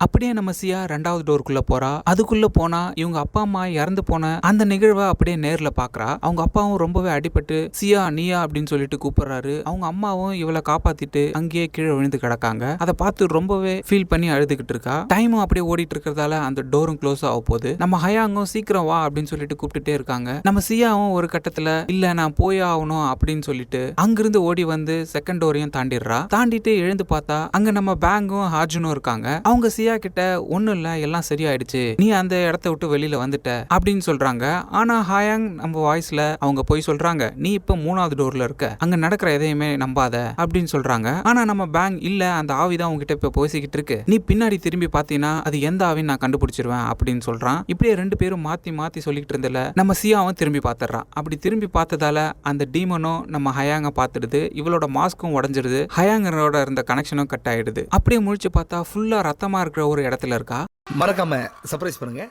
அப்படியே நம்ம சியா 2வது டோருக்குள்ள போறா. அதுக்குள்ள போனா இவங்க அப்பா அம்மா இறந்து போன அந்த நிகழ்வை அப்படியே நேர்ல பாக்குறா. அவங்க அப்பாவும் ரொம்பவே அடிபட்டு சியா நீயா அப்படின்னு சொல்லிட்டு கூப்பிடுறாரு. அவங்க அம்மாவும் இவளை காப்பாத்திட்டு அங்கேயே கீழே விழுந்து கிடக்காங்க. அதை பார்த்து ரொம்பவே ஃபீல் பண்ணி அழுதுகிட்டு இருக்கா. டைமும் அப்படியே ஓடிட்டு இருக்கிறதால அந்த டோரும் க்ளோஸ் ஆக போகுது. நம்ம ஹயாங்கும் சீக்கிரம் வா அப்படின்னு சொல்லிட்டு கூப்பிட்டுட்டே இருக்காங்க. நம்ம சியாவும் ஒரு கட்டத்துல இல்ல நான் போய் ஆகணும் அப்படின்னு சொல்லிட்டு அங்கிருந்து ஓடி வந்து செகண்ட் டோரையும் தாண்டிடுறா. தாண்டிட்டு எழுந்து பார்த்தா அங்க நம்ம பேங்கும் ஹார்ஜுனும் இருக்காங்க. அவங்க சியா கிட்ட ஒண்ணும் இல்ல எல்லாம் சரியாயிடுச்சு, நீ அந்த இடத்த விட்டு வெளியில வந்துட்ட அப்படின்னு சொல்றாங்க. ஆனா ஹயாங் நம்ம வாய்ஸ்ல அவங்க போய் சொல்றாங்க, நீ இப்ப 3வது டோர்ல இருக்க, அங்க நடக்கிற எதையுமே நம்பாத அப்படின்னு சொல்றாங்க. ஆனா நம்ம பேங்க் இல்ல அந்த ஆவிதான் உங்ககிட்ட இப்ப பேசிக்கிட்டு இருக்கு, நீ பின்னாடி திரும்பி பாத்தீங்கன்னா அது எந்த ஆவின்னு நான் கண்டுபிடிச்சிருவேன் அப்படின்னு சொல்றான். இப்படியே 2 பேரும் மாத்தி மாத்தி சொல்லிட்டு இருந்தல நம்ம சியாவும் திரும்பி பாத்துறான். அப்படி திரும்பி பார்த்ததால அந்த டீமனும் நம்ம ஹயாங்க பாத்துடுது. இவளோட மாஸ்க்கும் உடஞ்சிருது. ஹயாங்கரோட இருந்த கனெக்ஷனும் கட் ஆயிடுது. அப்படியே முழிச்சு பார்த்தா ஃபுல்லா ரத்தமா இருக்கிற ஒரு இடத்துல இருக்கா. மறக்காம சர்ப்ரைஸ் பண்ணுங்க.